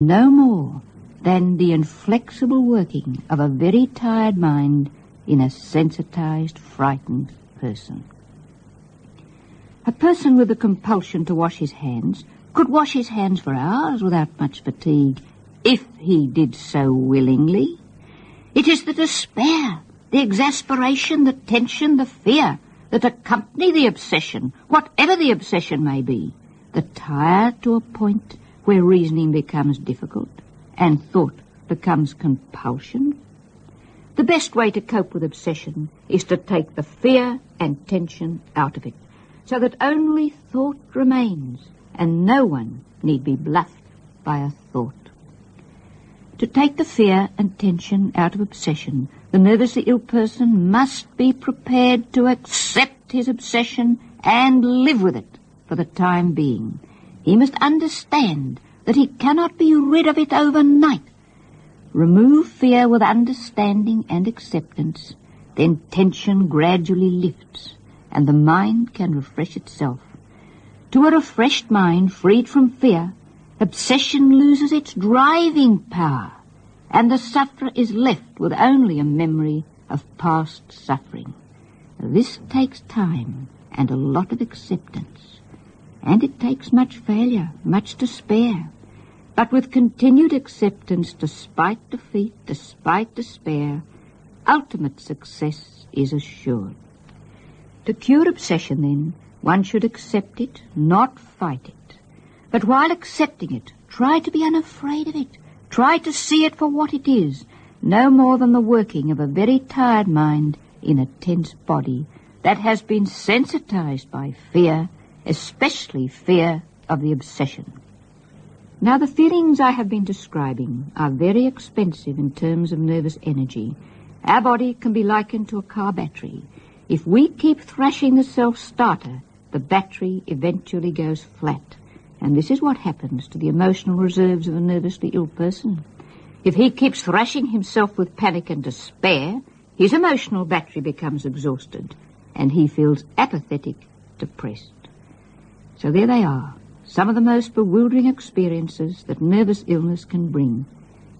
no more than the inflexible working of a very tired mind in a sensitized, frightened person. A person with a compulsion to wash his hands could wash his hands for hours without much fatigue, if he did so willingly. It is the despair, the exasperation, the tension, the fear that accompany the obsession, whatever the obsession may be, that tire to a point where reasoning becomes difficult and thought becomes compulsion. The best way to cope with obsession is to take the fear and tension out of it, so that only thought remains, and no one need be bluffed by a thought. To take the fear and tension out of obsession, the nervously ill person must be prepared to accept his obsession and live with it for the time being. He must understand that he cannot be rid of it overnight. Remove fear with understanding and acceptance, then tension gradually lifts, and the mind can refresh itself. To a refreshed mind, freed from fear, obsession loses its driving power, and the sufferer is left with only a memory of past suffering. This takes time and a lot of acceptance, and it takes much failure, much despair. But with continued acceptance, despite defeat, despite despair, ultimate success is assured. To cure obsession, then, one should accept it, not fight it. But while accepting it, try to be unafraid of it. Try to see it for what it is, no more than the working of a very tired mind in a tense body that has been sensitized by fear, especially fear of the obsession. Now, the feelings I have been describing are very expensive in terms of nervous energy. Our body can be likened to a car battery. If we keep thrashing the self-starter, the battery eventually goes flat. And this is what happens to the emotional reserves of a nervously ill person. If he keeps thrashing himself with panic and despair, his emotional battery becomes exhausted, and he feels apathetic, depressed. So there they are, some of the most bewildering experiences that nervous illness can bring.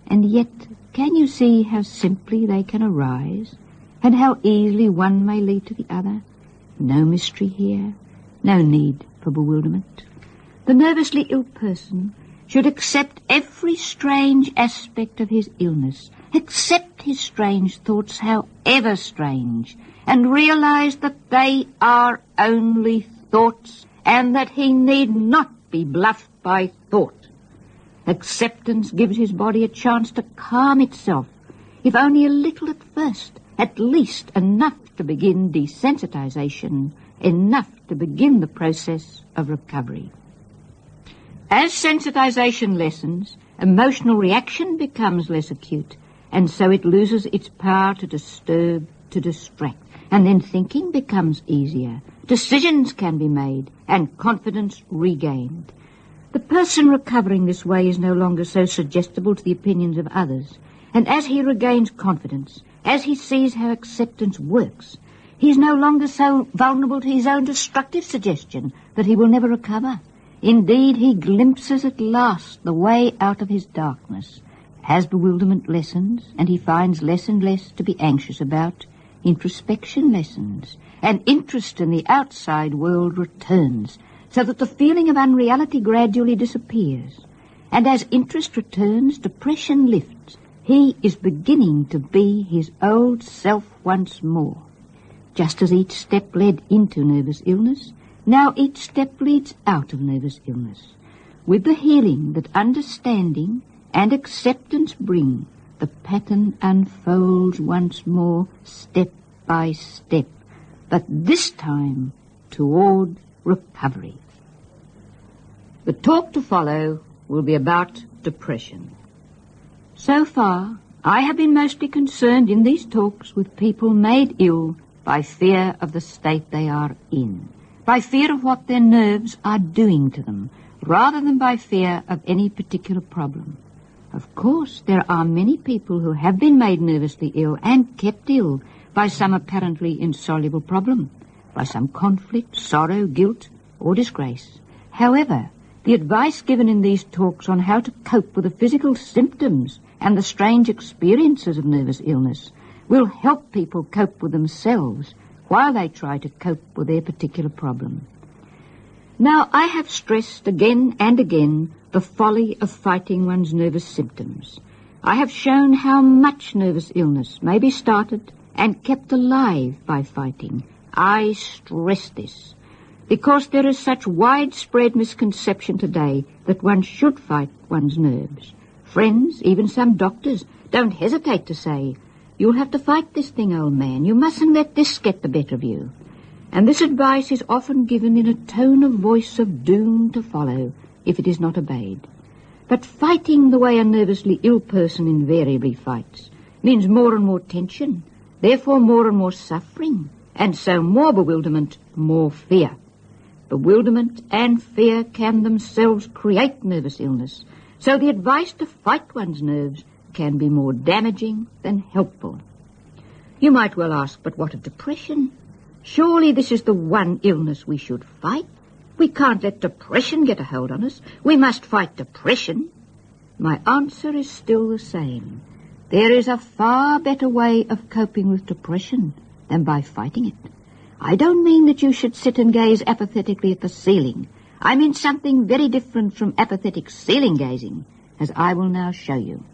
And yet, can you see how simply they can arise, and how easily one may lead to the other? No mystery here, no need for bewilderment. The nervously ill person should accept every strange aspect of his illness, accept his strange thoughts, however strange, and realize that they are only thoughts and that he need not be bluffed by thought. Acceptance gives his body a chance to calm itself, if only a little at first, at least enough to begin desensitization, enough to begin the process of recovery. As sensitization lessens, emotional reaction becomes less acute, and so it loses its power to disturb, to distract, and then thinking becomes easier. Decisions can be made, and confidence regained. The person recovering this way is no longer so suggestible to the opinions of others, and as he regains confidence, as he sees how acceptance works, he is no longer so vulnerable to his own destructive suggestion that he will never recover. Indeed, he glimpses at last the way out of his darkness. As bewilderment lessens, and he finds less and less to be anxious about, introspection lessens, and interest in the outside world returns, so that the feeling of unreality gradually disappears. And as interest returns, depression lifts. He is beginning to be his old self once more. Just as each step led into nervous illness, now each step leads out of nervous illness. With the healing that understanding and acceptance bring, the pattern unfolds once more, step by step, but this time toward recovery. The talk to follow will be about depression. So far, I have been mostly concerned in these talks with people made ill by fear of the state they are in, by fear of what their nerves are doing to them, rather than by fear of any particular problem. Of course, there are many people who have been made nervously ill and kept ill by some apparently insoluble problem, by some conflict, sorrow, guilt, or disgrace. However, The advice given in these talks on how to cope with the physical symptoms and the strange experiences of nervous illness will help people cope with themselves while they try to cope with their particular problem. Now, I have stressed again and again the folly of fighting one's nervous symptoms. I have shown how much nervous illness may be started and kept alive by fighting. I stress this because there is such widespread misconception today that one should fight one's nerves. Friends, even some doctors, don't hesitate to say, "You'll have to fight this thing, old man. You mustn't let this get the better of you." And this advice is often given in a tone of voice of doom to follow if it is not obeyed. But fighting the way a nervously ill person invariably fights means more and more tension, therefore more and more suffering, and so more bewilderment, more fear. Bewilderment and fear can themselves create nervous illness, so the advice to fight one's nerves can be more damaging than helpful. You might well ask, but what of depression? Surely this is the one illness we should fight. We can't let depression get a hold on us. We must fight depression. My answer is still the same. There is a far better way of coping with depression than by fighting it. I don't mean that you should sit and gaze apathetically at the ceiling. I mean something very different from apathetic ceiling gazing, as I will now show you.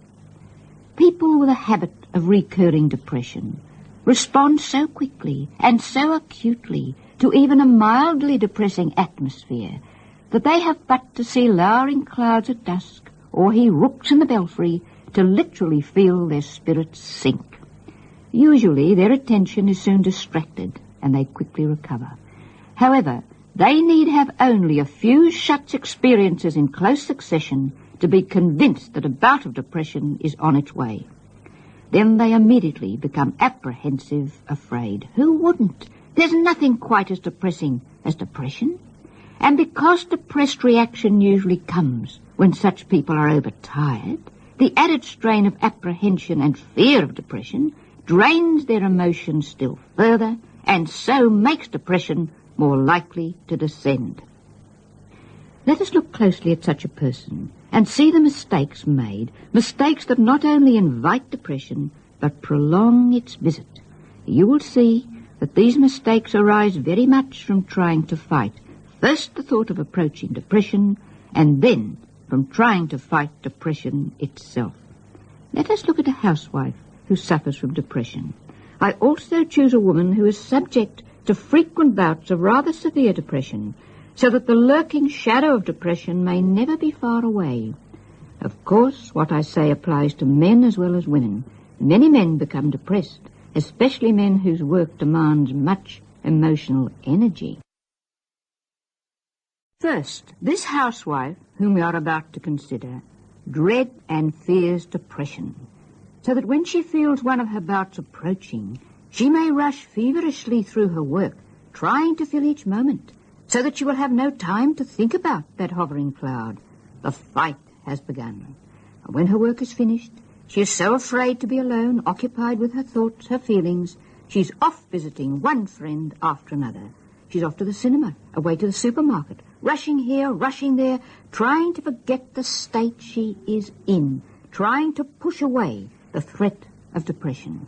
People with a habit of recurring depression respond so quickly and so acutely to even a mildly depressing atmosphere that they have but to see lowering clouds at dusk or hear rooks in the belfry to literally feel their spirits sink. Usually their attention is soon distracted and they quickly recover. However, they need have only a few such experiences in close succession to be convinced that a bout of depression is on its way. Then they immediately become apprehensive, afraid. Who wouldn't? There's nothing quite as depressing as depression. And because depressed reaction usually comes when such people are overtired, the added strain of apprehension and fear of depression drains their emotions still further and so makes depression more likely to descend. Let us look closely at such a person and see the mistakes made, mistakes that not only invite depression, but prolong its visit. You will see that these mistakes arise very much from trying to fight first the thought of approaching depression, and then from trying to fight depression itself. Let us look at a housewife who suffers from depression. I also choose a woman who is subject to frequent bouts of rather severe depression, so that the lurking shadow of depression may never be far away. Of course, what I say applies to men as well as women. Many men become depressed, especially men whose work demands much emotional energy. First, this housewife, whom we are about to consider, dread and fears depression, so that when she feels one of her bouts approaching, she may rush feverishly through her work, trying to fill each moment, so that she will have no time to think about that hovering cloud. The fight has begun. And when her work is finished, she is so afraid to be alone, occupied with her thoughts, her feelings, she's off visiting one friend after another. She's off to the cinema, away to the supermarket, rushing here, rushing there, trying to forget the state she is in, trying to push away the threat of depression.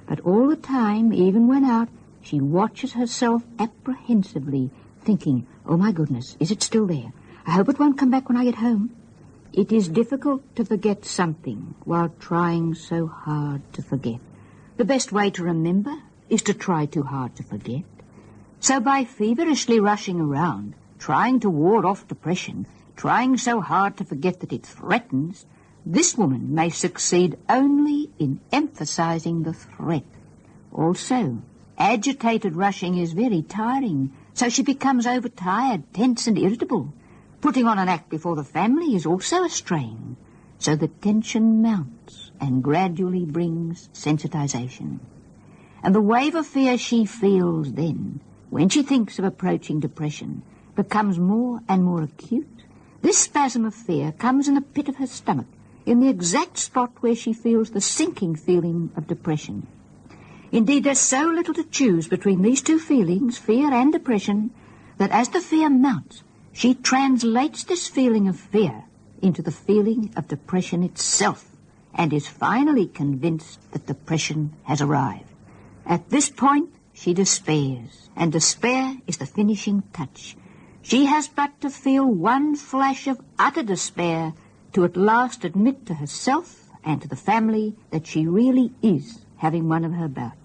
But all the time, even when out, she watches herself apprehensively, thinking, "Oh, my goodness, is it still there? I hope it won't come back when I get home." It is difficult to forget something while trying so hard to forget. The best way to remember is to try too hard to forget. So by feverishly rushing around, trying to ward off depression, trying so hard to forget that it threatens, this woman may succeed only in emphasizing the threat. Also, agitated rushing is very tiring, so she becomes overtired, tense and irritable. Putting on an act before the family is also a strain, so the tension mounts and gradually brings sensitization. And the wave of fear she feels then, when she thinks of approaching depression, becomes more and more acute. This spasm of fear comes in the pit of her stomach, in the exact spot where she feels the sinking feeling of depression. Indeed, there's so little to choose between these two feelings, fear and depression, that as the fear mounts, She translates this feeling of fear into the feeling of depression itself, and is finally convinced that depression has arrived. At this point, she despairs, and despair is the finishing touch. She has but to feel one flash of utter despair to at last admit to herself and to the family that she really is having one of her bouts.